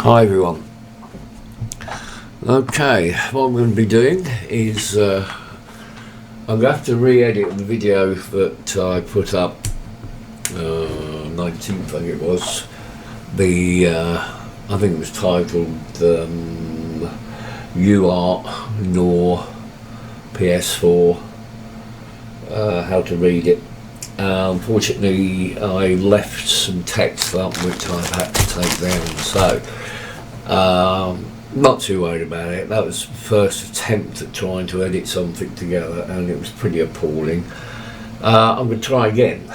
Hi everyone. Okay, what I'm going to be doing is I'm going to have to re-edit the video that I put up 19th, I think it was. I think it was titled Uart nor PS4 how to read it. Unfortunately I left some text up which I've had to take down, so not too worried about it. That was the first attempt at trying to edit something together and it was pretty appalling. I'm going to try again,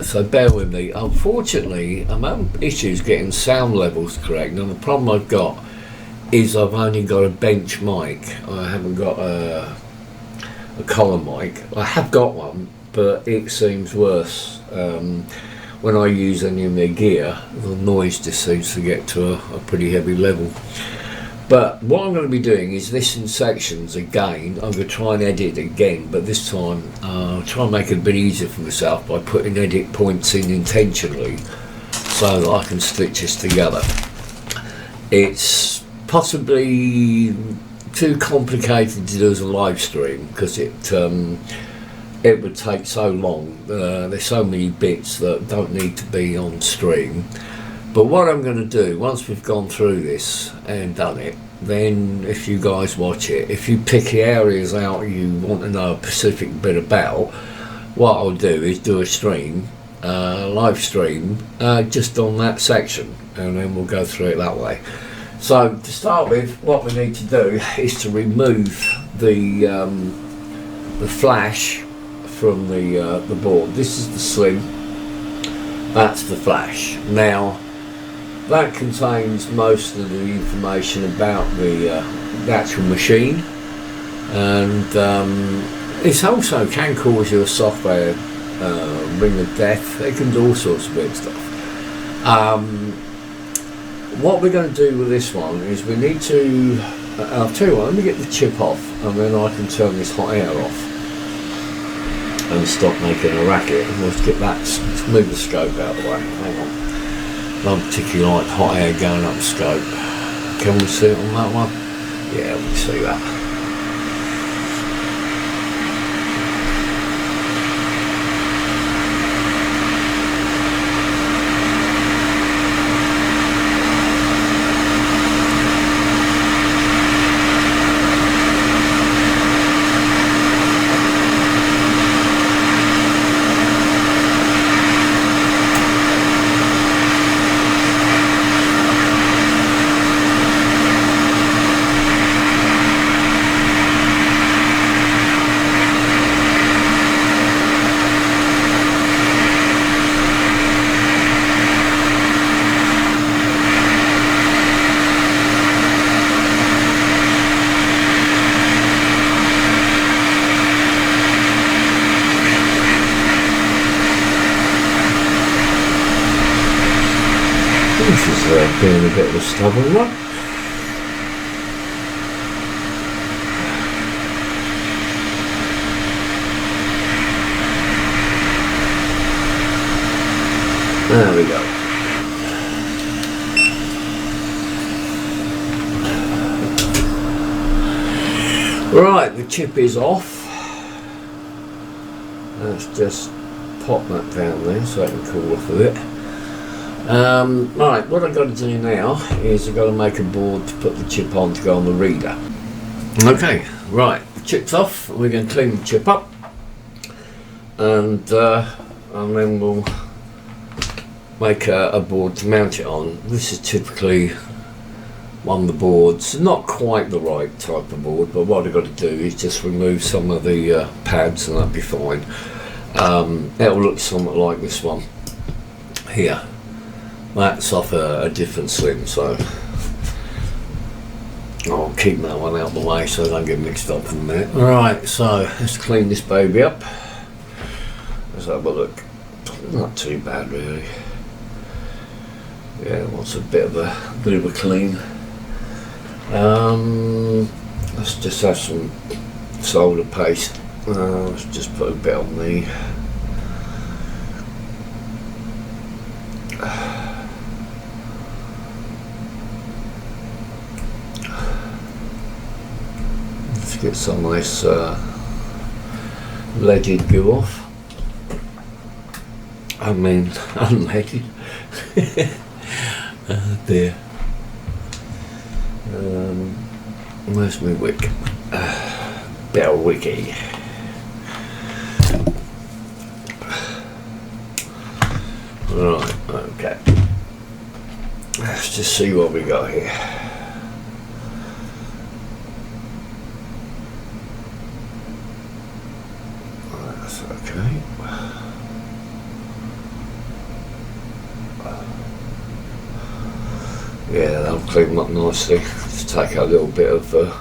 so bear with me. Unfortunately I'm having issues getting sound levels correct. Now the problem I've got is I've only got a bench mic. I haven't got a collar mic. I have got one, but it seems worse. When I use any of their gear, the noise just seems to get to a pretty heavy level. But what I'm going to be doing is this in sections again. I'm going to try and edit again, but this time I'll try and make it a bit easier for myself by putting edit points in intentionally so that I can stitch this together. It's possibly too complicated to do as a live stream because it would take so long. There's so many bits that don't need to be on stream. But what I'm going to do, once we've gone through this and done it, then if you guys watch it, if you pick areas out you want to know a specific bit about, what I'll do is do a stream, live stream, just on that section, and then we'll go through it that way. So to start with, what we need to do is to remove the flash from the board. This is the slim, that's the flash. Now that contains most of the information about the actual machine, and it also can cause you a software ring of death. It can do all sorts of weird stuff. What we're going to do with this one is we need to, I'll tell you what, let me get the chip off and then I can turn this hot air off and stop making a racket, and we'll get that, let's move the scope out of the way. Hang on, don't particularly like hot air going up the scope. Can we see it on that one? Yeah, we can see that. This is being a bit of a stubborn one. There we go. Right, the chip is off. Let's just pop that down there so I can cool off of it. Right, what I've got to do now is I've got to make a board to put the chip on to go on the reader. Okay, right, the chip's off. We're going to clean the chip up and then we'll make a board to mount it on. This is typically one of the boards, not quite the right type of board, but what I've got to do is just remove some of the pads and that'll be fine. It'll look somewhat like this one here. That's off a different slim, so I'll keep that one out of the way so I don't get mixed up in a minute. Alright, so let's clean this baby up. Let's have a look. Not too bad really. Yeah, it wants a bit of a clean. Let's just have some solder paste. Let's just put a bit on the Let's get some of this leaded goo off. I mean, unleaded. Oh dear. Where's my wick? Bell wicky. Right, okay. Let's just see what we got here. That's okay. Yeah, that'll clean them up nicely. Just take a little bit of a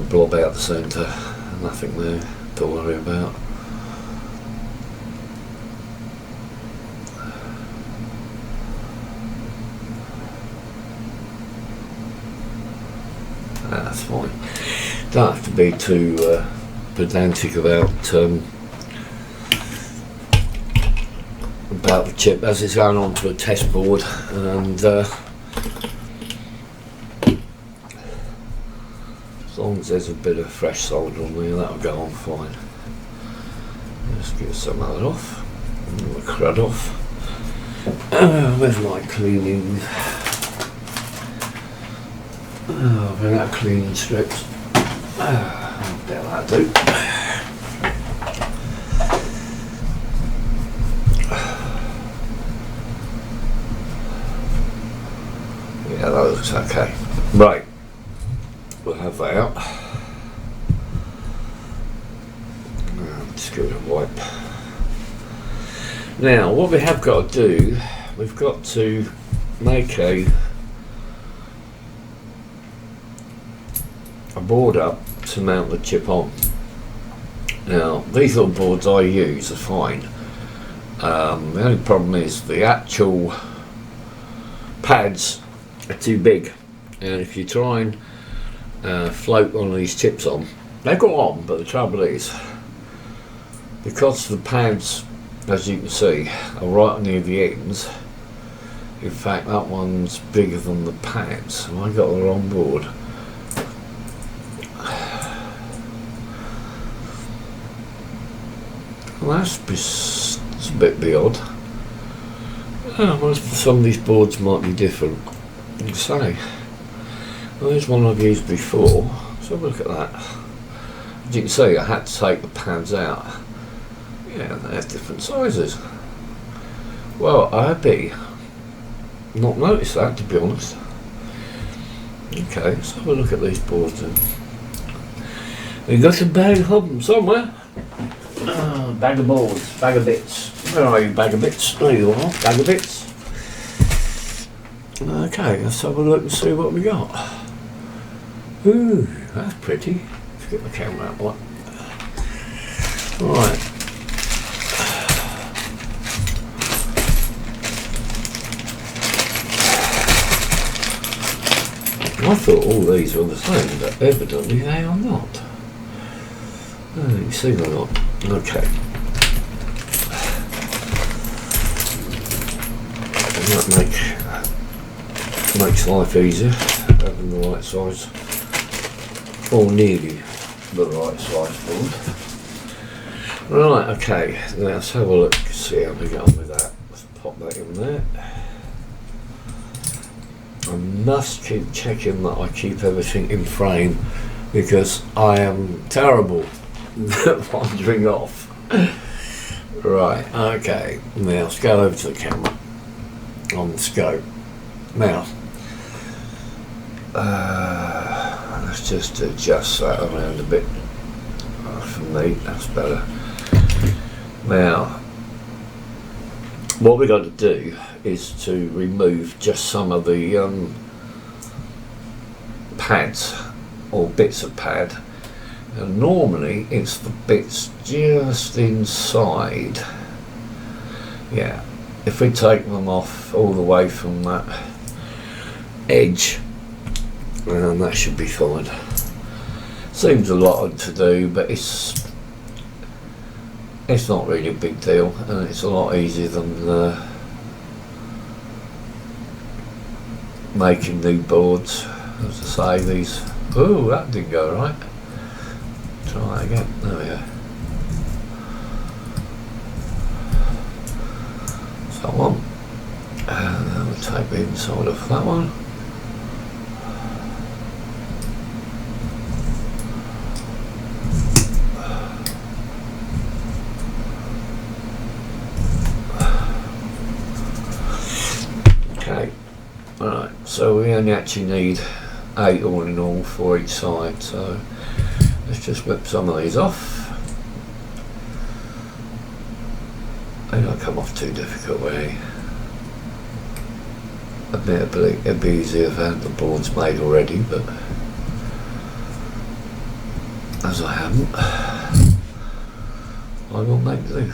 blob out the centre. Nothing there to worry about. That's fine. Don't have to be too pedantic about the chip as it's going onto a test board, and as long as there's a bit of fresh solder on there, that'll go on fine. Let's get some of that off, and the crud off. Where's my cleaning? Oh, I've run out of cleaning strips. That'll do. Yeah, that looks okay. Right, we'll have that out. Just give it a wipe. Now, what we have got to do, we've got to make a board up to mount the chip on. Now, these little boards I use are fine. The only problem is the actual pads are too big, and if you try and float one of these chips on, they go on, but the trouble is, because the pads, as you can see, are right near the ends. In fact, that one's bigger than the pads, so I got the wrong board. Well, that's a bit odd. Well, some of these boards might be different. You say, well, there's one I've used before, so look at that. As you can see, I had to take the pads out. Yeah, they're different sizes. Well, I bet not noticed that, to be honest. Okay, let's have a look at these boards then. We've got a bag of them somewhere. Bag of boards, bag of bits. Where are you, bag of bits? There you are, bag of bits. Okay, let's have a look and see what we got. Ooh, that's pretty. Let's get the camera out. Right. I thought all these were the same, but evidently they are not. Oh, you see they're not. Okay. That makes life easier, having the right size, or nearly the right size board. Right, okay, now let's have a look, see how we get on with that. Let's pop that in there. I must keep checking that I keep everything in frame, because I am terrible at wandering off. Right, okay, now let's go over to the camera on the scope. Now, let's just adjust that around a bit. For me, that's better. Now, what we've got to do is to remove just some of the pads or bits of pad, and normally it's the bits just inside. Yeah, if we take them off all the way from that edge, and that should be fine. Seems a lot to do, but it's not really a big deal, and it's a lot easier than making new boards. As I say, these Ooh, that didn't go right. Try that again. There we go. So one. And then we'll take the inside of that one. Okay, alright, so we only actually need 8 all in all for each side, so let's just whip some of these off. They don't come off too difficult, really. Admittedly, it'd be easier if I had the boards made already, but as I haven't, I will make do.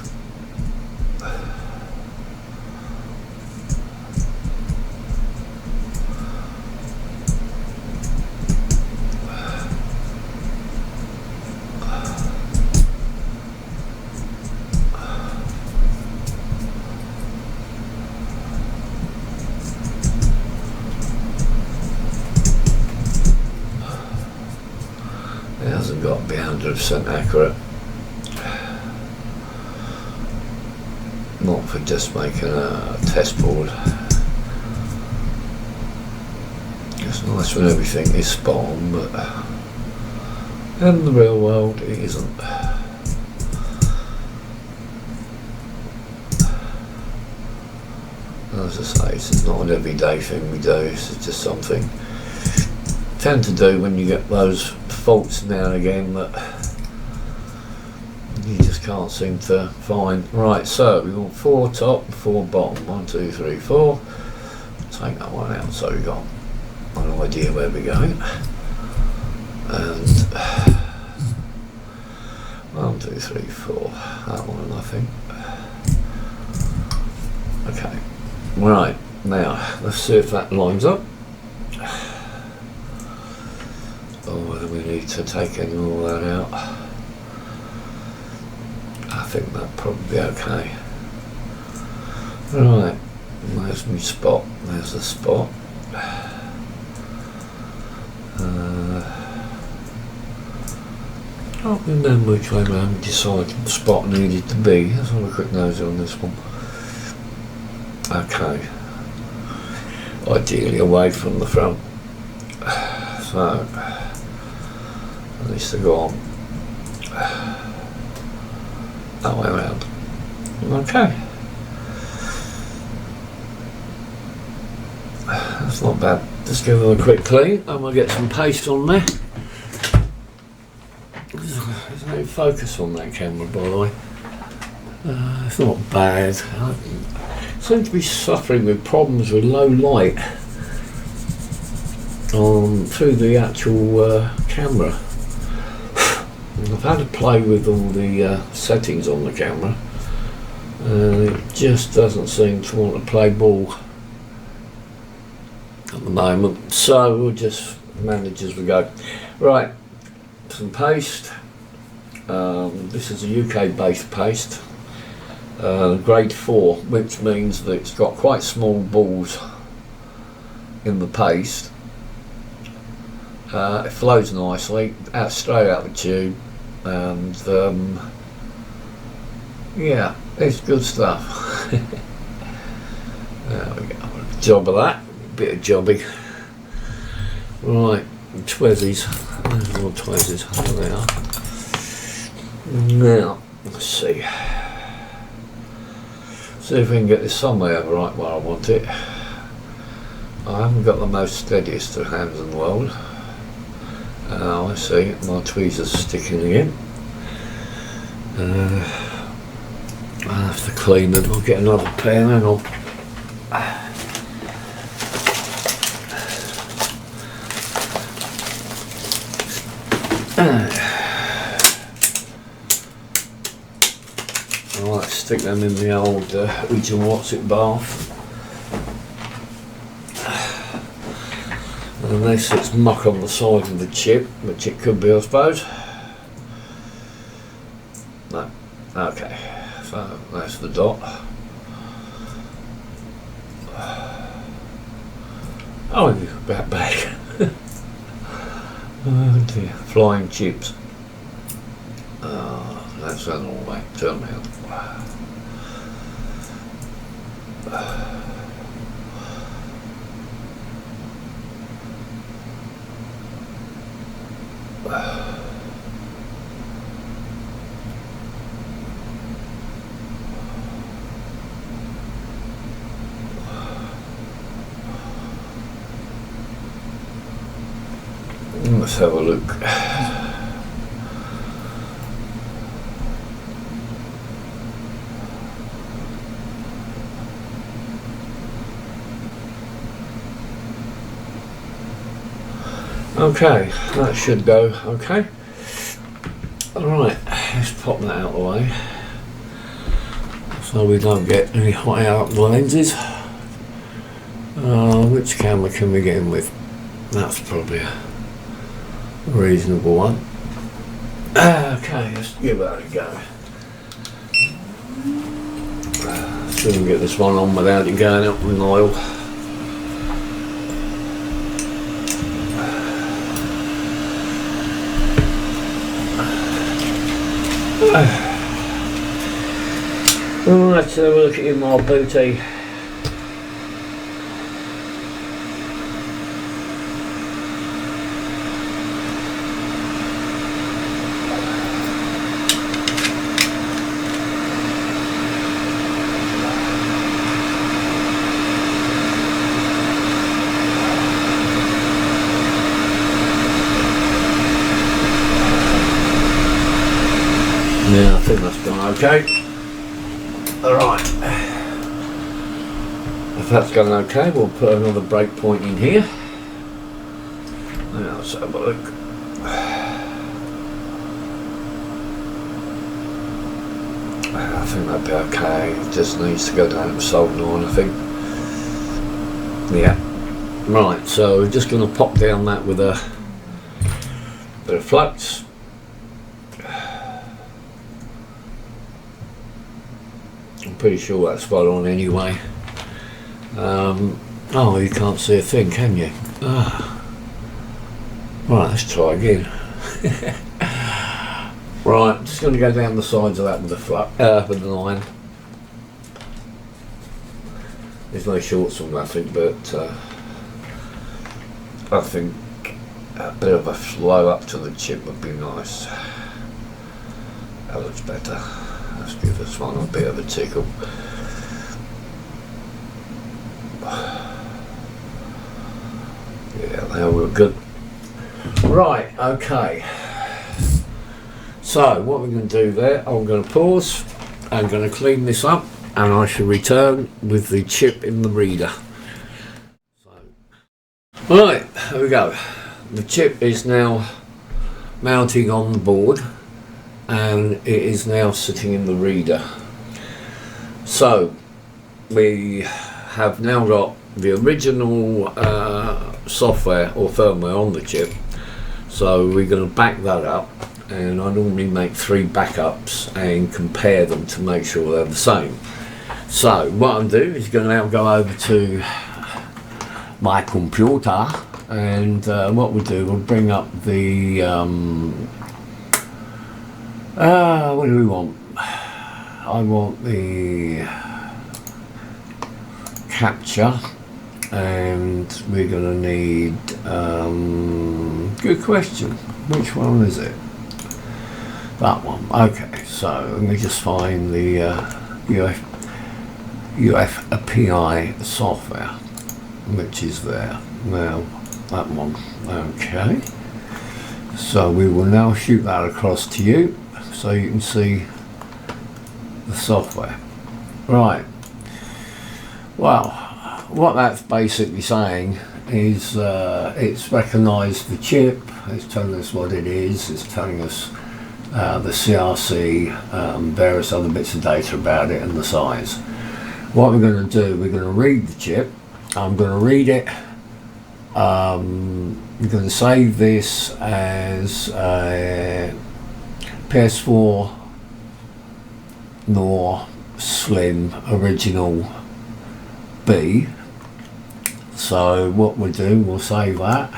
It hasn't got to be 100% accurate. Not for just making a test board. It's nice when everything is spot on, but in the real world it isn't. As I say, it's not an everyday thing we do, it's just something I tend to do when you get those faults now and again that you just can't seem to find. Right, so we've got 4 top, 4 bottom, 1, 2, 3, 4. Take that one out so we've got an idea where we're going. And 1, 2, 3, 4. That one, I think. Okay. Right, now let's see if that lines up. Oh, then we need to take all that out. I think that'll probably be okay. Right, there's my spot. There's the spot. I can't remember which way around decided the spot needed to be. Let's have a quick nose on this one. Okay. Ideally away from the front. So at least they go on that way around. Okay. That's not bad. Just give them a quick clean and we'll get some paste on there. There's no focus on that camera, by the way. It's not bad. I seem to be suffering with problems with low light through the actual camera. I've had to play with all the settings on the camera and it just doesn't seem to want to play ball at the moment, so we'll just manage as we go. Right, some paste. This is a UK based paste, grade 4, which means that it's got quite small balls in the paste. It flows nicely straight out the tube, and yeah, it's good stuff. There we go, job of that, bit of jobbing. Right, Tweezers, there's more Tweezers, there they are. Now, let's see if we can get this somewhere right where I want it. I haven't got the most steadiest of hands in the world. I see my tweezers sticking in. I'll have to clean them. I'll get another pair. Hang on. I like to stick them in the old Uart bath. Unless it's muck on the side of the chip, which it could be, I suppose. No. Okay. So that's the dot. Oh, back. Yeah, flying chips. That's an all right. Turn around. Let's have a look. Okay, that should go okay. Alright, let's pop that out of the way so we don't get any hot air up the lenses. Which camera can we get in with? That's probably a reasonable one. Okay, let's give that a go. See if we can get this one on without it going up with oil. Right, let's have a look at your more booty. Yeah, I think that's gone okay. Alright. If that's gone okay, we'll put another breakpoint in here. Now let's have a look. I think that'd be okay. It just needs to go down to soldering on, I think. Yeah. Right, so we're just going to pop down that with a bit of flux. I'm pretty sure that's spot on anyway. Oh, you can't see a thing, can you? Right, let's try again. Right, I'm just going to go down the sides of that with the line. There's no shorts or nothing, but I think a bit of a flow up to the chip would be nice. That looks better. Let's give this one a bit of a tickle. Yeah, now we're good. Right, okay. So what we're going to do there, I'm going to pause, I'm going to clean this up, and I shall return with the chip in the reader. Right, there we go. The chip is now mounting on the board, and it is now sitting in the reader. So we have now got the original software or firmware on the chip, so we're going to back that up, and I normally make 3 backups and compare them to make sure they're the same. So what I'll do is going to now go over to my computer, and what we'll do, we'll bring up the what do we want? I want the capture, and we're going to need good question, which one is it? That one. Okay, so let me just find the UFPI software, which is there now. That one. Okay, so we will now shoot that across to you so you can see the software. Right, well, what that's basically saying is it's recognised the chip, it's telling us what it is, it's telling us the CRC, various other bits of data about it, and the size. What we're going to do, we're going to read the chip. I'm going to read it. We're going to save this as PS4 NOR Slim Original B. So what we'll do, we'll save that,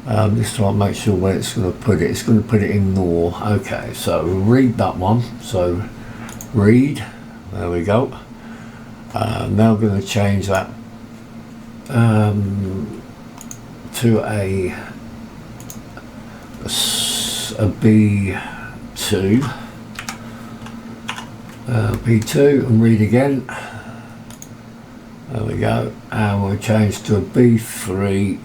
Just try and make sure where it's going to put it. It's going to put it in NOR. Okay, so we'll read that one. So read, there we go. Now we're going to change that to a B2, B2, and read again. There we go, and we'll change to a B3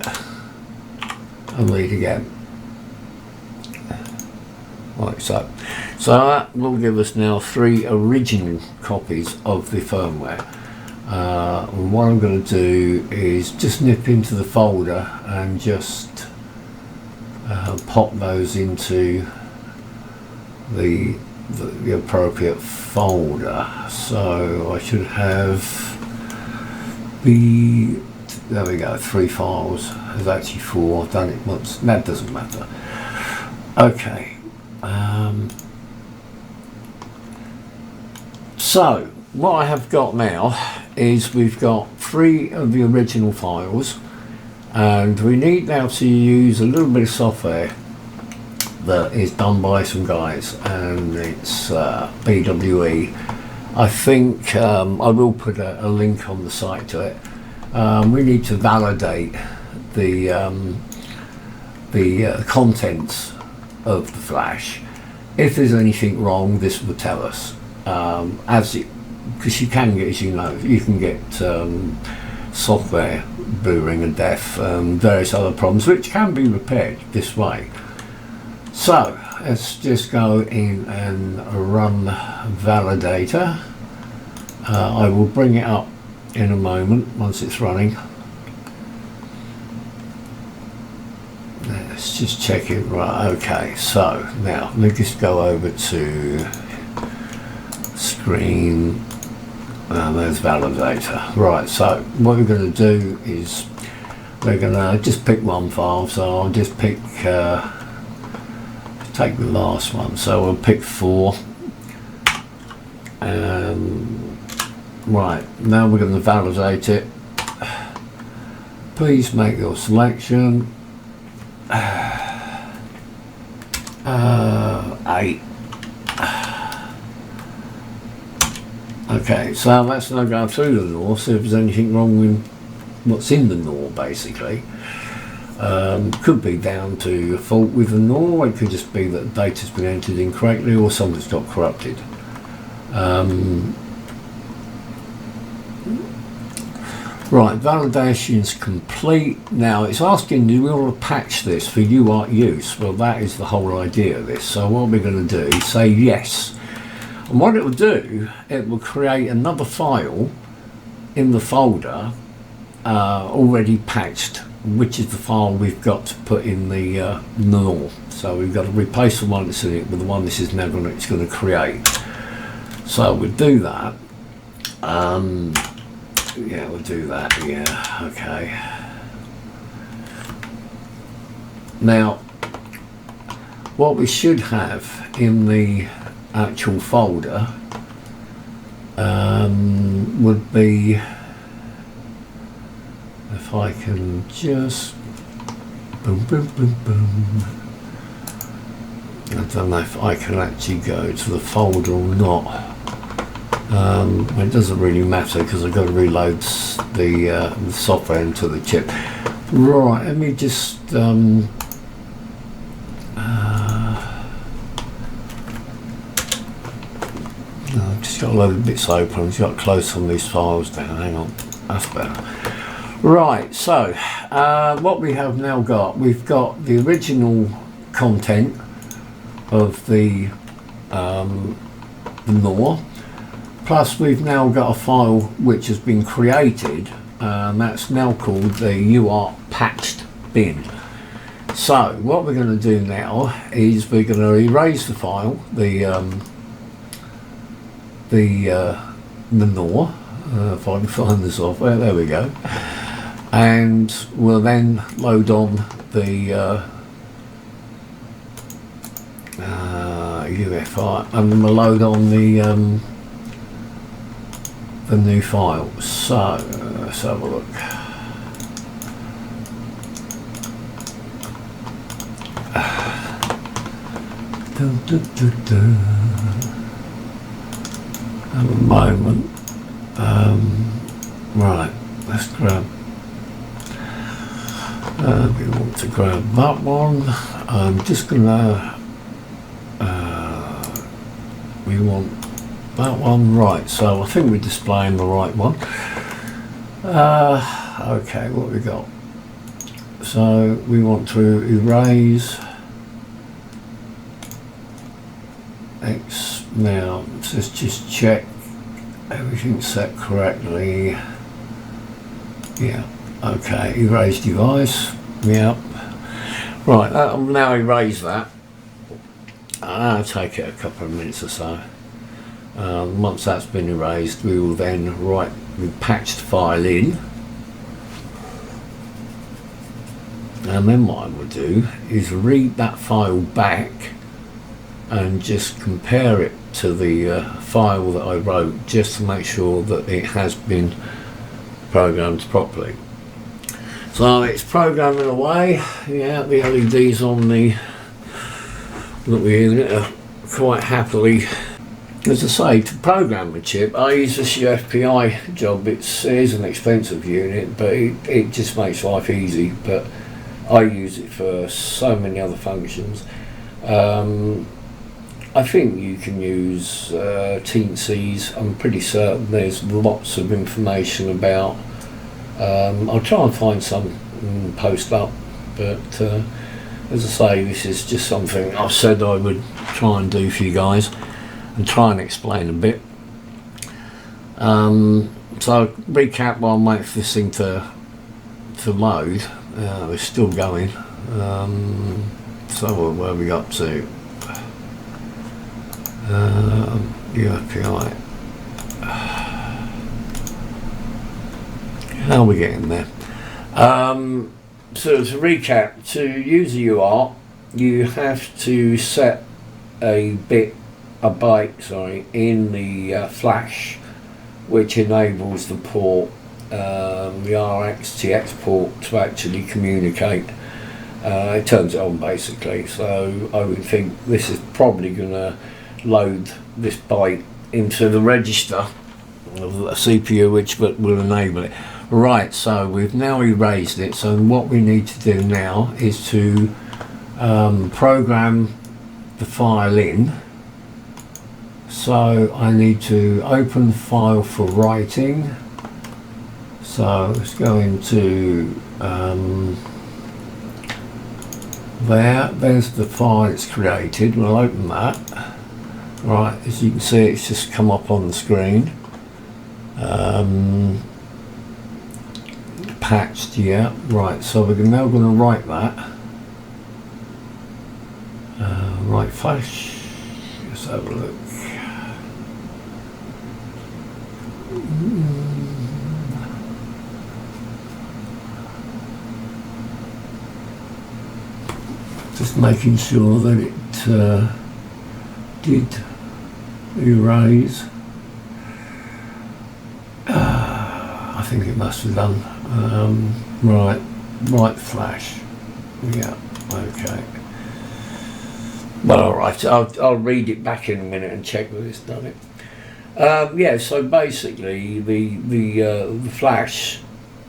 and read again. Like so. So that will give us now 3 original copies of the firmware. And what I'm going to do is just nip into the folder and just pop those into the appropriate folder. So I should have there we go, 3 files. There's actually 4. I've done it once. That doesn't matter. Okay. So what I have got now is we've got 3 of the original files, and we need now to use a little bit of software that is done by some guys, and it's BWE. I think I will put a link on the site to it. We need to validate the contents of the flash. If there's anything wrong, this will tell us. Because you can get, as you know, you can get software boring and death, various other problems which can be repaired this way. So let's just go in and run validator. I will bring it up in a moment once it's running. Let's just check it. Right, okay, so now let me just go over to screen. There's validator. Right, so what we're going to do is we're going to just pick one file. So I'll just pick take the last one, so we'll pick 4. Right, now we're going to validate it. Please make your selection. 8. Okay, so that's now going through the NOR, see if there's anything wrong with what's in the NOR basically. Could be down to a fault with the NOR, it could just be that the data's been entered incorrectly or something's got corrupted. Right, validation's complete. Now it's asking, do we want to patch this for UART use? Well, that is the whole idea of this. So what we're going to do is say yes. And what it will do, it will create another file in the folder already patched, which is the file we've got to put in the NOR. So we've got to replace the one that's in it with the one this is now going to create. So we'll do that. Yeah, we'll do that. Yeah, okay. Now, what we should have in the actual folder would be, if I can just boom boom boom boom. I don't know if I can actually go to the folder or not. It doesn't really matter because I've got to reload the software into the chip. Right, let me just I've just got a load of bits open. I've just got to close some of these files down. Hang on, that's better. Right, so what we have now got, we've got the original content of the NOR, plus we've now got a file which has been created, that's now called the UART patched bin. So what we're going to do now is we're going to erase the file, the NOR, if I can find the software, there we go, and we'll then load on the UFI, and then we'll load on the new file. So let's have a look. At the moment, right, let's grab, we want to grab that one. I'm just gonna, we want that one, right, so I think we're displaying the right one. Okay, what we got? So we want to erase X. Now let's just check everything's set correctly. Yeah, okay, erase device. Yeah, right, I'll now erase that. I'll take it a couple of minutes or so. Once that's been erased, we will then write the patched file in, and then what I will do is read that file back and just compare it to the file that I wrote, just to make sure that it has been programmed properly. So it's programming away. Yeah, the LEDs on the unit are quite happily. As I say, to program the chip, I use this UFPI job. It is an expensive unit, but it just makes life easy. But I use it for so many other functions. I think you can use Teensys. I'm pretty certain there's lots of information about. I'll try and find some and post up, but as I say, this is just something I've said I would try and do for you guys and try and explain a bit. So recap while I'm waiting for this thing to load. We're still going. So where are we up to? UFPI. How are we getting there? So to recap, to use a UART, you have to set a byte in the flash, which enables the port, the RxTX port, to actually communicate. It turns it on basically. So I would think this is probably going to load this byte into the register of the CPU, which will enable it. Right, so we've now erased it. So what we need to do now is to program the file in. So I need to open the file for writing. So let's go into there's the file it's created. We'll open that. Right, as you can see, it's just come up on the screen. Patched, yeah. Right, so we're now going to write that. Right, flash. Let's have a look. Just making sure that it did erase. I think it must have done. Right flash. Yeah, okay. Well, alright, I'll read it back in a minute and check that it's done it. Yeah, so basically the flash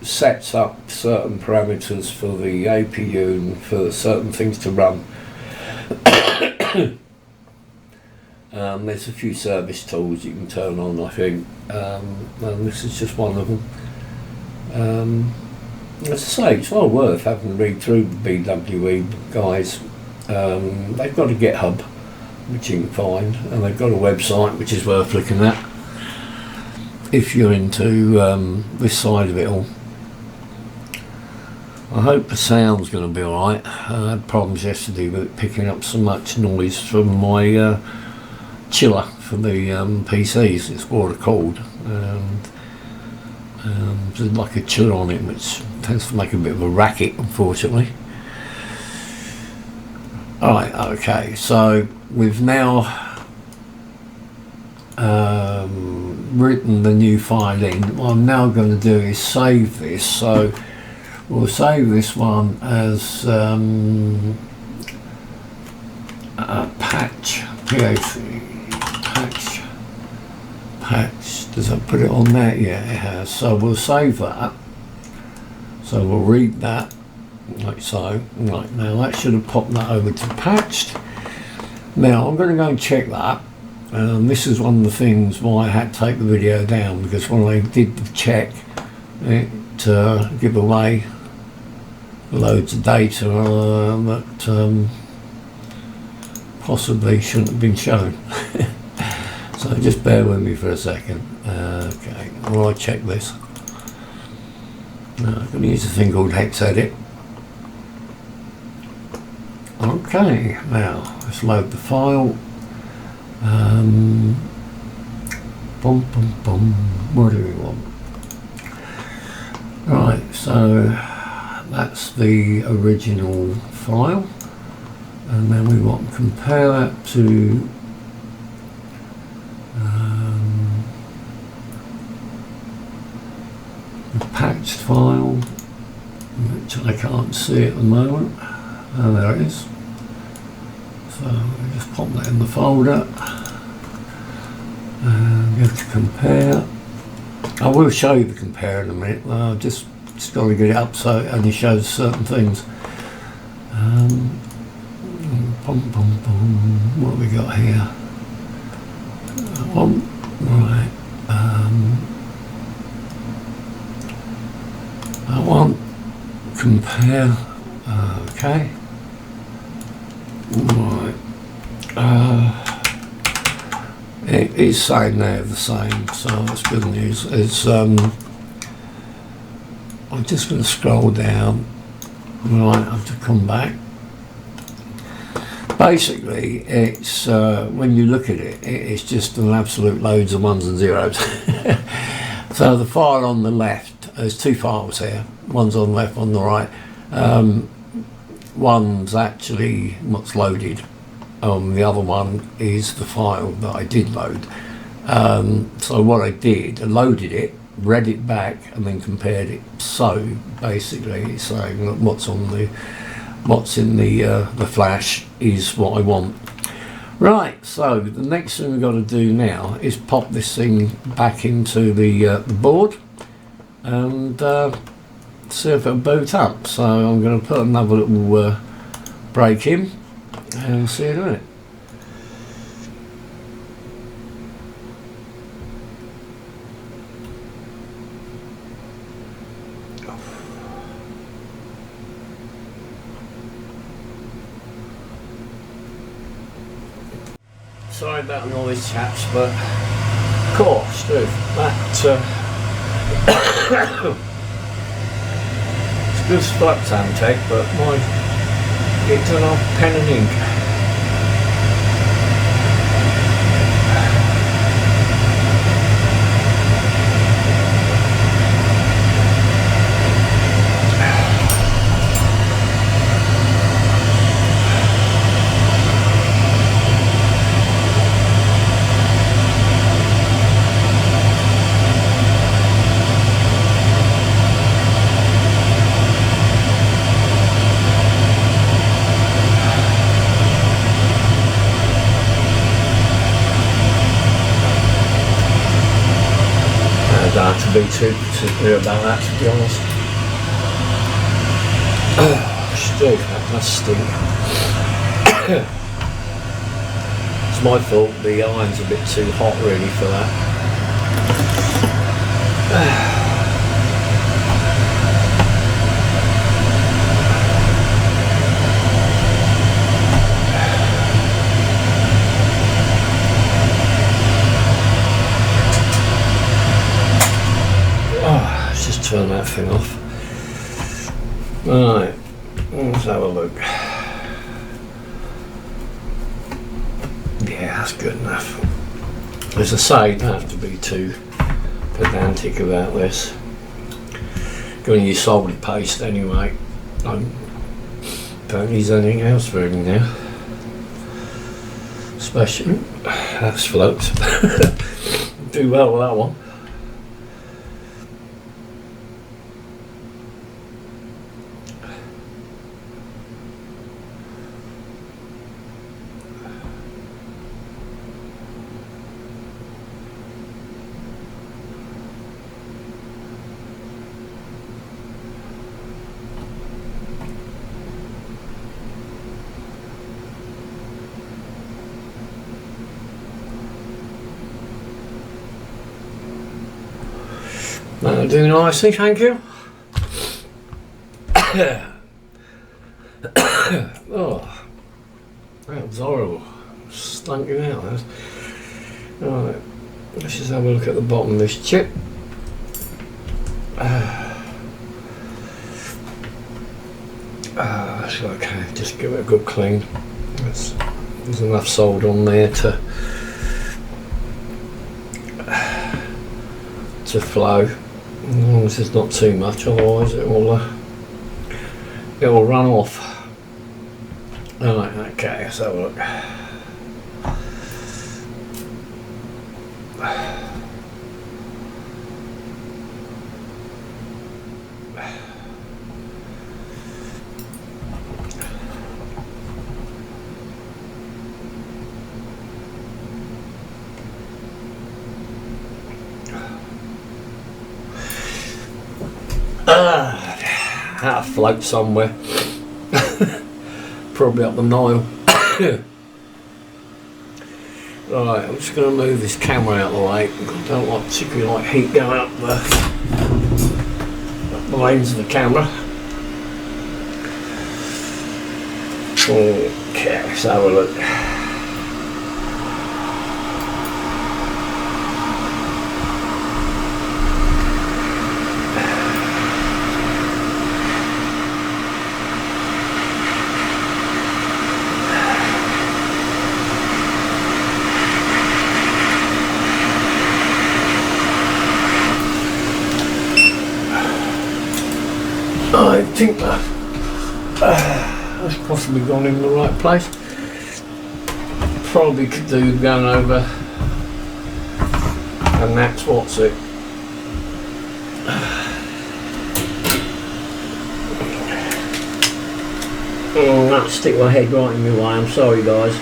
sets up certain parameters for the APU and for certain things to run. There's a few service tools you can turn on, I think, and this is just one of them. As I say, it's well worth having a read through the BWE guys. They've got a GitHub, which you can find, and they've got a website which is worth looking at if you're into this side of it all. I hope the sound's going to be alright. I had problems yesterday with it picking up so much noise from my chiller for the PCs. It's water cooled. There's like a chiller on it, which tends to make a bit of a racket, unfortunately. Alright, okay, so we've now written the new file in. What I'm now going to do is save this. So we'll save this one as patch, patch, does that put it on there? Yeah, it has. So we'll save that. So we'll read that, like so. Right, now that should have popped that over to patched. Now I'm going to go and check that. This is one of the things why I had to take the video down, because when I did the check, it give away loads of data that possibly shouldn't have been shown. So just bear with me for a second. Okay, while I check this. I'm going to use a thing called hex edit. Okay, now let's load the file. What do we want? Right, so that's the original file, and then we want to compare that to the patched file, which I can't see at the moment. Oh, there it is. So we just pop that in the folder and go to compare. I will show you the compare in a minute. I've just got to get it up so it only shows certain things. What have we got here? That one, right. That one, compare. Okay. Right. It is saying they're the same, so that's good news. It's I'm just going to scroll down. Right, I have to come back. Basically, it's when you look at it, it's just an absolute loads of ones and zeros. So the file on the left, there's two files here. One's on the left, on the right. One's actually what's loaded. The other one is the file that I did load. So what I did, I loaded it, read it back, and then compared it. So basically, it's saying that what's in the flash is what I want. Right. So the next thing we've got to do now is pop this thing back into the board and see if it'll boot up. So I'm going to put another little break in and see it in it. Sorry about the noise, chaps, but of course, that it's good flux antec, but it doesn't have pen and ink. To be too particular about that, to be honest. Oh, still, that does stink. It's my fault, the iron's a bit too hot really for that. Turn that thing off. Right, let's have a look. Yeah, that's good enough. As I say, don't have to be too pedantic about this. Going to use solid paste anyway. I don't use anything else really now. Especially, that's floats. Do well with that one. That'll do nicely, thank you. Oh, that was horrible. Stunk it out. Right, let's just have a look at the bottom of this chip. It's okay, just give it a good clean. There's enough solder on there to flow, as long as there's not too much, otherwise it will run off. Right, okay, let's have a look. That'll float somewhere. Probably up the Nile. Right, I'm just going to move this camera out of the way. I don't particularly like heat going up the lens of the camera. Okay, let's have a look. I think that's possibly gone in the right place. Probably could do going over, and that's what's it. Oh, that stick my head right in my way. I'm sorry, guys.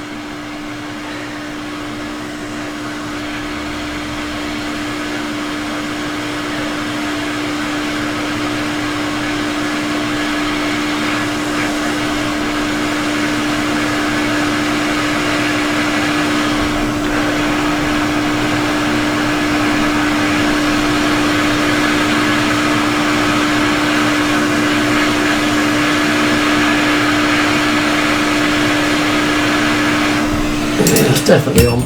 Definitely on.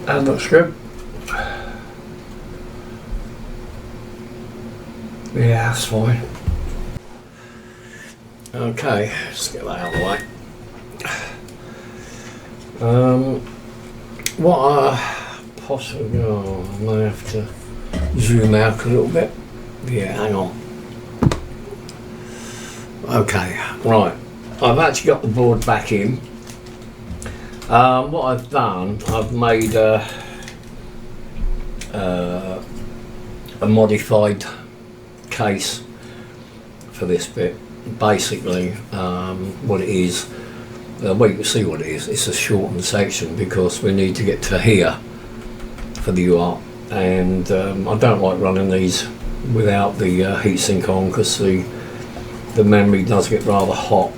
That looks good. Yeah, that's fine. Okay, let's get that out of the way. What I possibly, I may have to zoom out a little bit. Yeah, hang on. Okay, right, I've actually got the board back in. What I've done, I've made a modified case for this bit. Basically, what it is, well, you can see what it is. It's a shortened section because we need to get to here for the Uart, and I don't like running these without the heatsink on because the memory does get rather hot,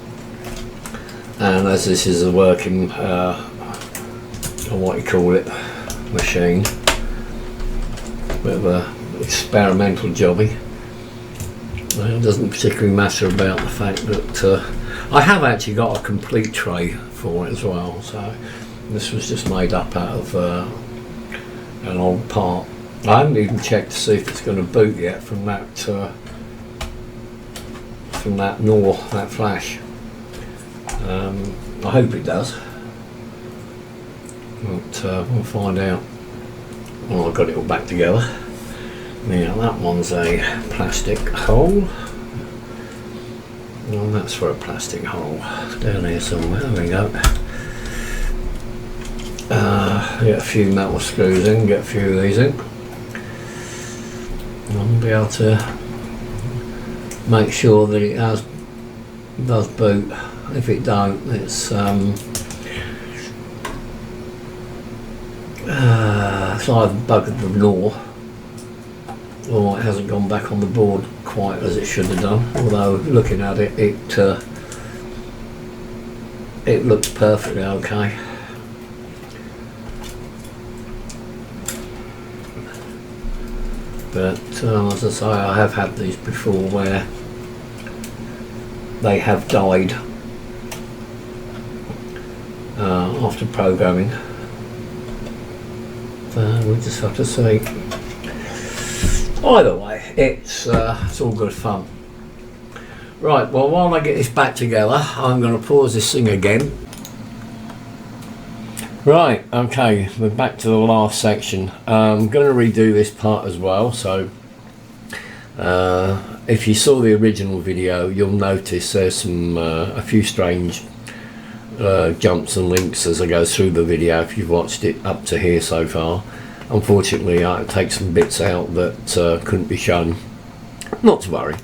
and as this is a working what you call it, machine, bit of a experimental jobby, it doesn't particularly matter about the fact that I have actually got a complete tray for it as well, so this was just made up out of an old part. I haven't even checked to see if it's going to boot yet from that NOR, that flash. I hope it does, but we'll find out. Well, I've got it all back together. Now that one's a plastic hole, and that's for a plastic hole down here somewhere. There we go. Get a few metal screws in, get a few of these in, and I'll be able to make sure that it does boot. If it don't, it's either buggered the NOR, or it hasn't gone back on the board quite as it should have done. Although looking at it, it looks perfectly okay. but as I say, I have had these before where they have died after programming. We just have to see. Either way, it's all good fun. Right, well, while I get this back together, I'm going to pause this thing again. Right, okay, we're back to the last section. I'm going to redo this part as well, so if you saw the original video, you'll notice there's some a few strange jumps and links as I go through the video if you've watched it up to here so far. Unfortunately, I take some bits out that couldn't be shown. Not to worry.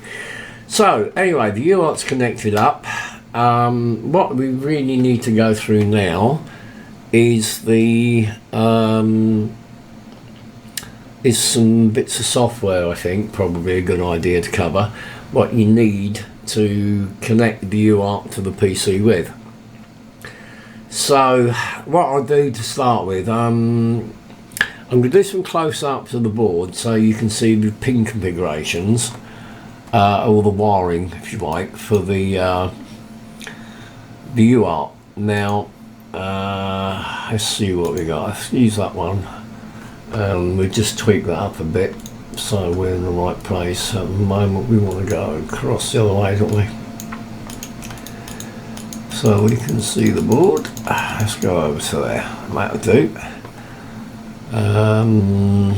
So anyway, the Uart's connected up. What we really need to go through now is the is some bits of software. I think probably a good idea to cover what you need to connect the Uart to the PC with. So what I'll do to start with, I'm going to do some close-ups of the board so you can see the pin configurations, or the wiring if you like, for the Uart. Now let's see what we got. Let's use that one. We'll just tweak that up a bit so we're in the right place. At the moment we want to go across the other way, don't we? So we can see the board. Let's go over to there. That'll do. And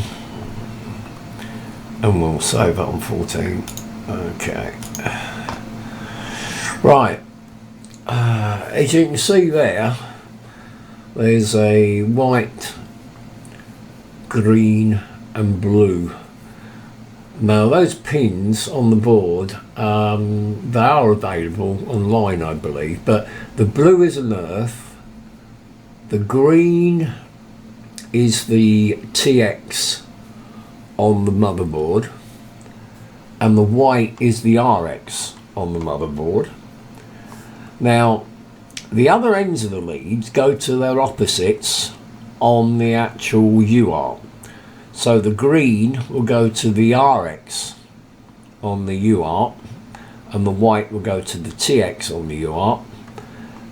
we'll save it on 14. Okay. Right. As you can see there's a white, green and blue. Now those pins on the board, they are available online I believe, but the blue is an earth, the green is the TX on the motherboard, and the white is the RX on the motherboard. Now the other ends of the leads go to their opposites on the actual Uart. So the green will go to the RX on the Uart, and the white will go to the TX on the Uart,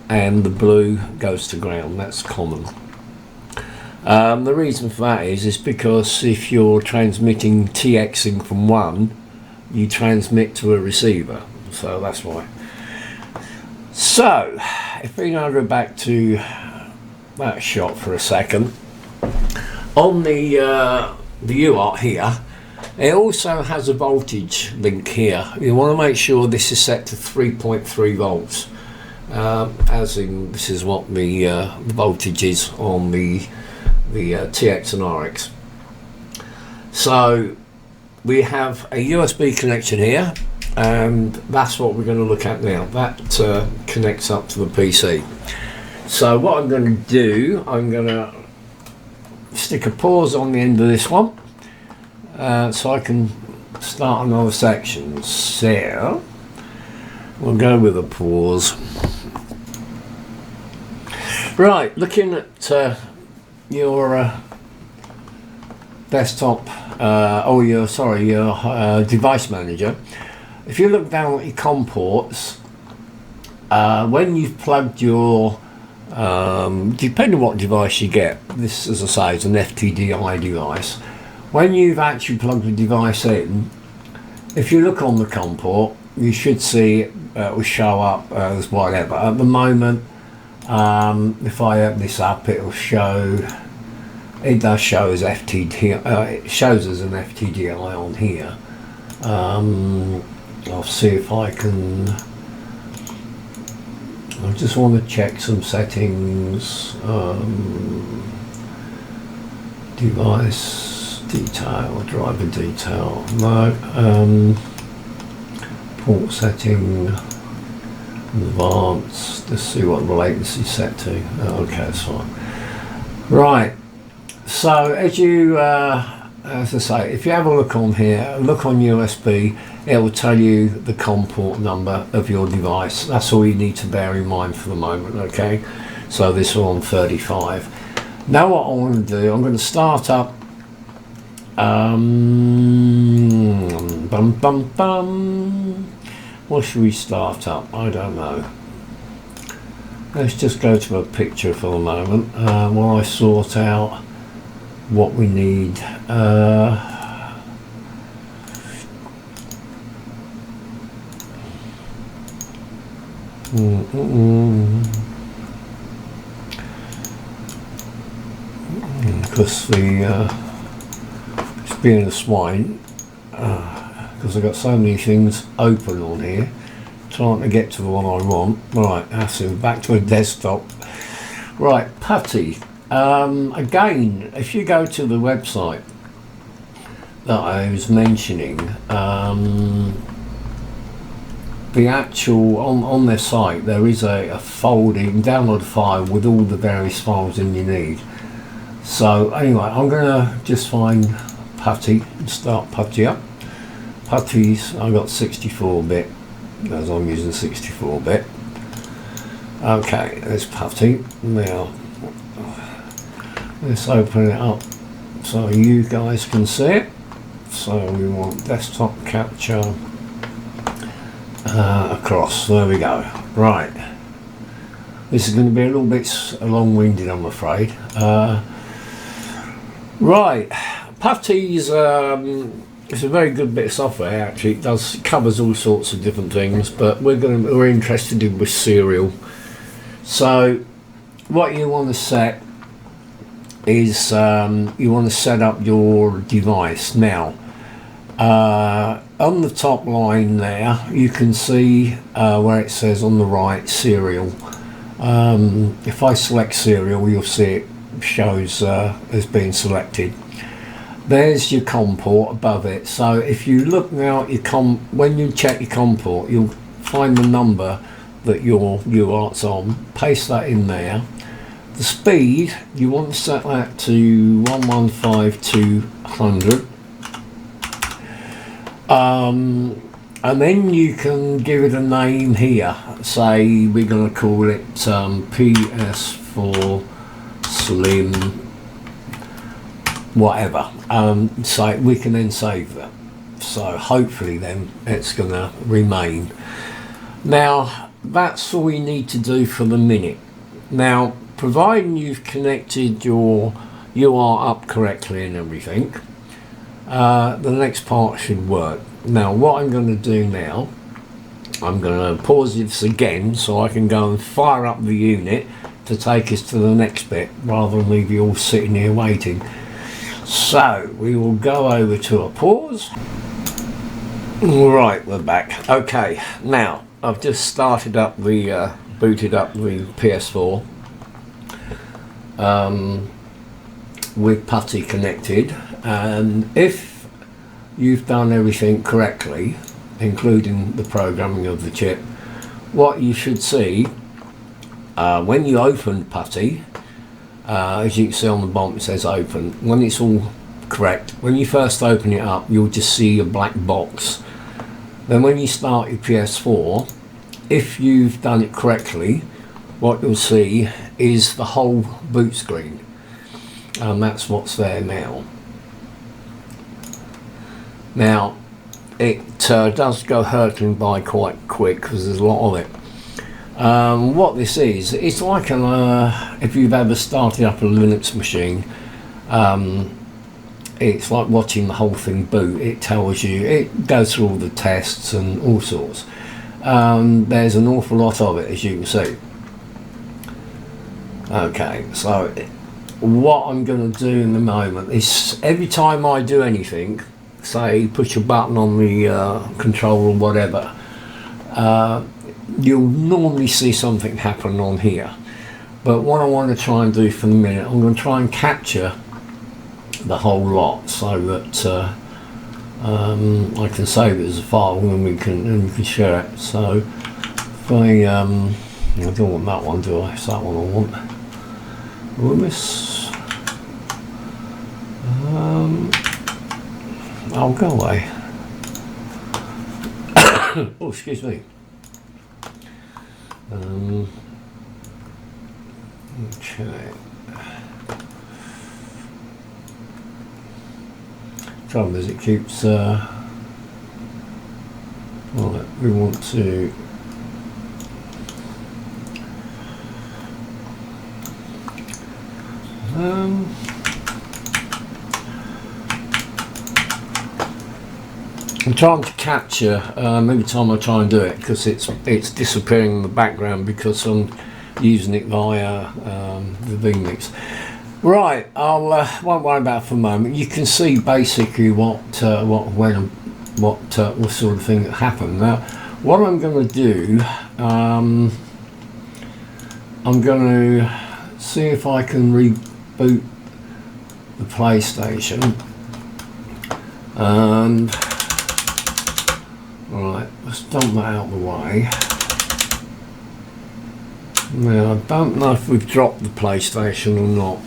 and the blue goes to ground. That's common. The reason for that is because if you're transmitting TXing from one, you transmit to a receiver, so that's why. So if we now go back to that shot for a second, on the Uart here, it also has a voltage link here. You want to make sure this is set to 3.3 volts, as in this is what the voltage is on the TX and RX. So we have a USB connection here, and that's what we're going to look at now. That connects up to the PC. So what I'm going to do, I'm going to stick a pause on the end of this one, so I can start another section. So we'll go with a pause. Right, looking at your desktop, your device manager. If you look down at your COM ports, when you've plugged your depending on what device you get, this as I say is an FTDI device. When you've actually plugged the device in, if you look on the COM port, you should see it will show up as whatever. At the moment, if I open this up, it will show, it does show as FTDI, it shows as an FTDI on here. I'll see if I can, I just want to check some settings. Device detail, driver detail, no. Port setting, advanced, let's see what the latency is set to. Okay, that's fine. Right, so as you as I say, if you have a look on here, look on USB, it will tell you the COM port number of your device. That's all you need to bear in mind for the moment. Okay, so this is on 35. Now what I want to do, I'm going to start up Bum bum bum. What should we start up? I don't know. Let's just go to a picture for the moment while I sort out what we need. Because it's being a swine, because I've got so many things open on here, trying to get to the one I want. Right, that's it, back to a desktop. Right, putty. Again, if you go to the website that I was mentioning, the actual, on their site, there is a folder. You can download a file with all the various files in you need. So anyway, I'm going to just find putty and start putty up. Putties, I've got 64-bit, as I'm using 64-bit. Okay, there's putty. Now, let's open it up so you guys can see it. So we want desktop capture across. There we go. Right. This is going to be a little bit long-winded, I'm afraid. Right, Putty's it's a very good bit of software. Actually, it covers all sorts of different things, but we're interested in with serial. So, what you want to set is you want to set up your device. Now, on the top line there, you can see where it says on the right serial. If I select serial, you'll see it shows as being selected. There's your COM port above it. So if you look now at your when you check your COM port, you'll find the number that your Uart's on. Paste that in there. The speed, you want to set that to 115/200. And then you can give it a name here. Say we're going to call it PS4 Slim, whatever. So we can then save that. So hopefully then it's going to remain. Now that's all we need to do for the minute. Now, providing you've connected your UART up correctly and everything, the next part should work. Now what I'm going to do now, I'm going to pause this again so I can go and fire up the unit to take us to the next bit rather than leave you all sitting here waiting. So we will go over to a pause. Right, we're back. Okay, now I've just started up the booted up the PS4 with putty connected, and if you've done everything correctly, including the programming of the chip, what you should see when you open putty, as you can see on the bottom it says open. When it's all correct, when you first open it up, you'll just see a black box. Then when you start your PS4, if you've done it correctly, what you'll see is the whole boot screen, and that's what's there now. Now it does go hurtling by quite quick because there's a lot of it. What this is, it's like if you've ever started up a Linux machine, it's like watching the whole thing boot. It tells you, it goes through all the tests and all sorts. There's an awful lot of it, as you can see. Okay, so what I'm going to do in the moment is every time I do anything, say push a button on the controller or whatever, you'll normally see something happen on here. But what I want to try and do for the minute, I'm going to try and capture the whole lot so that I can save it as a file and we can share it. So if I don't want that one, do I? It's that one I want. This. I'll go away. Oh, excuse me. Okay. trouble is it keeps right, we want to I'm trying to capture every time I try and do it, because it's disappearing in the background because I'm using it via the vMix. Right, I'll won't worry about it for a moment. You can see basically what sort of thing that happened. Now, what I'm going to do, I'm going to see if I can reboot the PlayStation. And right, let's dump that out of the way. Now, I don't know if we've dropped the PlayStation or not.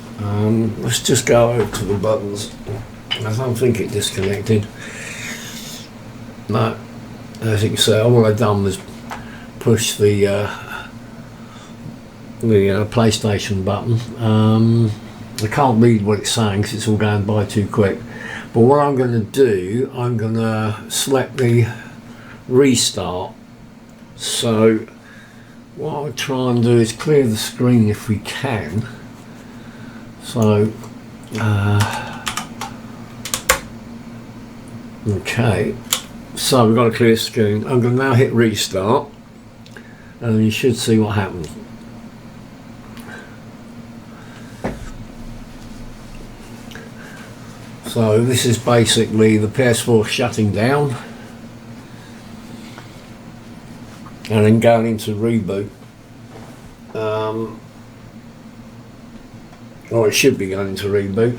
Let's just go over to the buttons. I don't think it disconnected. No, as you can see, all I've done was push the PlayStation button. I can't read what it's saying because it's all going by too quick. But what I'm going to do, I'm going to select the restart. So what I'll try and do is clear the screen if we can. So okay, so we've got a clear screen. I'm going to now hit restart, and you should see what happens. So this is basically the PS4 shutting down and then going into reboot. Or it should be going into reboot.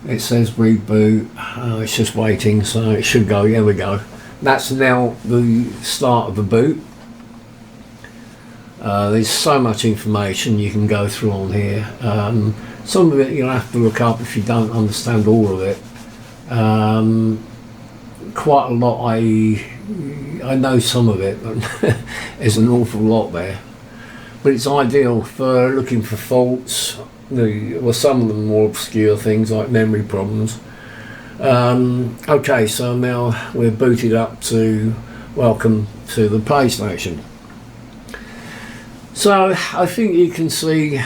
It says reboot, it's just waiting, so it should go. Here we go. That's now the start of the boot. There's so much information you can go through on here. Some of it you'll have to look up if you don't understand all of it. Quite a lot I know some of it, but there's an awful lot there. But it's ideal for looking for faults. Well, some of them more obscure things like memory problems. Okay, so now we're booted up to welcome to the PlayStation. So I think you can see,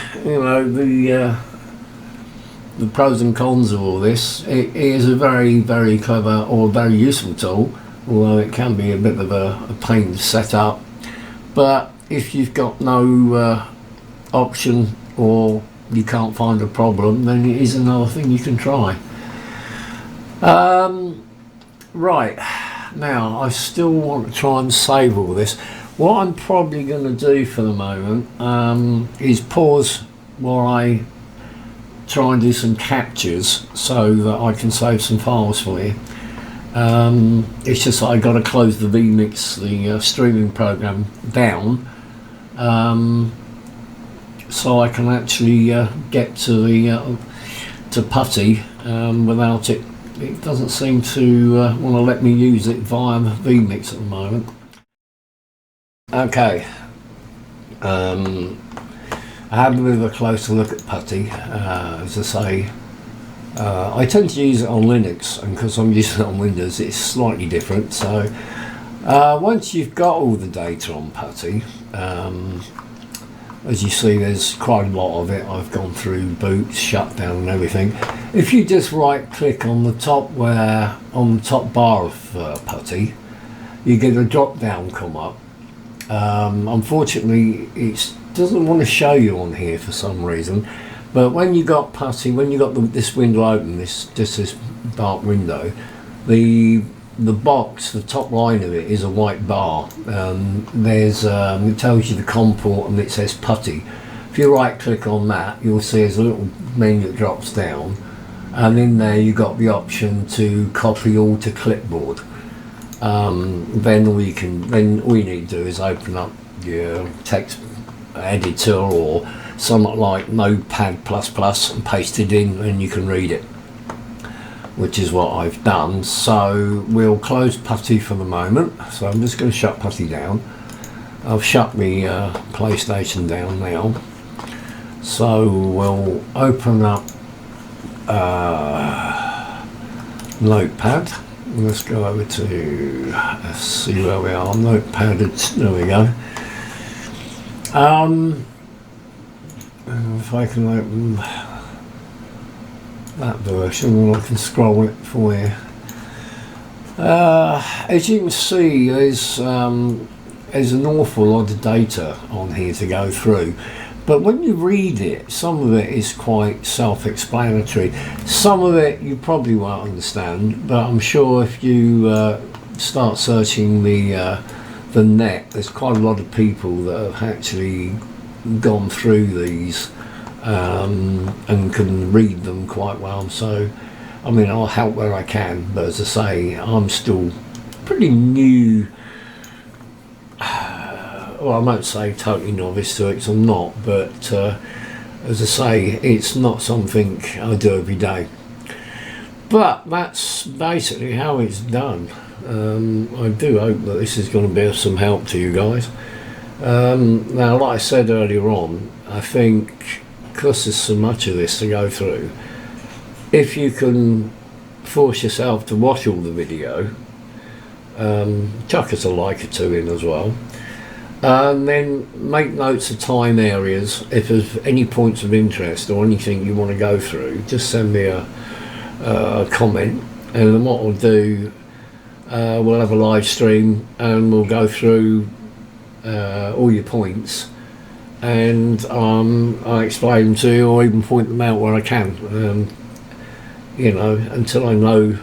the pros and cons of all this. It is a very, very clever or very useful tool, although it can be a bit of a pain to set up. But if you've got no option or you can't find a problem, then it is another thing you can try. Right, now I still want to try and save all this. What I'm probably going to do for the moment is pause while I try and do some captures so that I can save some files for you. It's just that I got to close the vMix, the streaming program, down, so I can actually get to the to Putty without it. It doesn't seem to want to let me use it via the vMix at the moment. Okay, I had a bit of a closer look at Putty. As I say, I tend to use it on Linux, and because I'm using it on Windows it's slightly different. So once you've got all the data on Putty, as you see there's quite a lot of it. I've gone through boot, shutdown and everything. If you just right click on the top on the top bar of Putty, you get a drop down come up. Unfortunately it doesn't want to show you on here for some reason, but when you got Putty, when you got this window open, this dark window, the box, the top line of it is a white bar. There's it tells you the COM port and it says Putty. If you right click on that, you'll see there's a little menu that drops down, and in there you've got the option to copy all to clipboard. Then all you need to do is open up your text editor or something like Notepad++ and paste it in, and you can read it, which is what I've done. So we'll close Putty for the moment. So I'm just going to shut Putty down. I've shut the PlayStation down now. So we'll open up notepad. Let's go over to, let's see where we are. Notepad, there we go. If I can open that version, I can scroll it for you. As you can see, there's an awful lot of data on here to go through, but when you read it, some of it is quite self-explanatory. Some of it you probably won't understand, but I'm sure if you start searching the net, there's quite a lot of people that have actually gone through these and can read them quite well. So I mean, I'll help where I can, but as I say, I'm still pretty new. Well, I won't say totally novice to it, because I'm not, but as I say, it's not something I do every day. But that's basically how it's done. I do hope that this is going to be of some help to you guys. Now, like I said earlier on, I think because there's so much of this to go through, if you can force yourself to watch all the video, chuck us a like or two in as well, and then make notes of time areas. If there's any points of interest or anything you want to go through, just send me a comment, and then what I'll do, we'll have a live stream and we'll go through all your points, and I explain them to you, or even point them out where I can, you know, until I know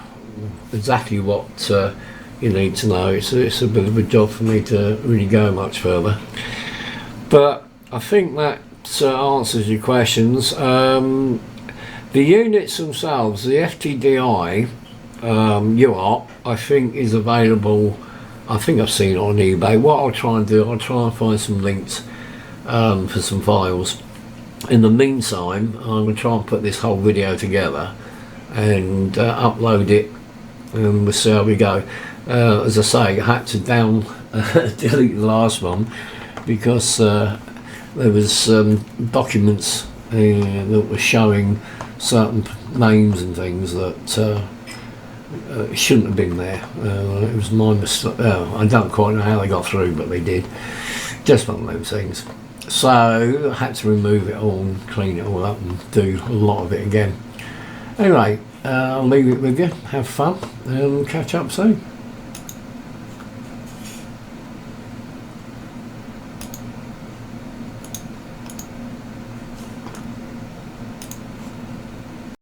exactly what you need to know. It's a bit of a job for me to really go much further, but I think that answers your questions. The units themselves, the FTDI Uart, I think is available. I think I've seen it on eBay. What I'll try and do, I'll try and find some links for some files. In the meantime, I'm going to try and put this whole video together and upload it, and we'll see how we go. As I say, I had to delete the last one because there was documents that were showing certain names and things that shouldn't have been there. It was my mistake. I don't quite know how they got through, but they did. Just one of those things. So I had to remove it all and clean it all up and do a lot of it again. Anyway, I'll leave it with you. Have fun and catch up soon.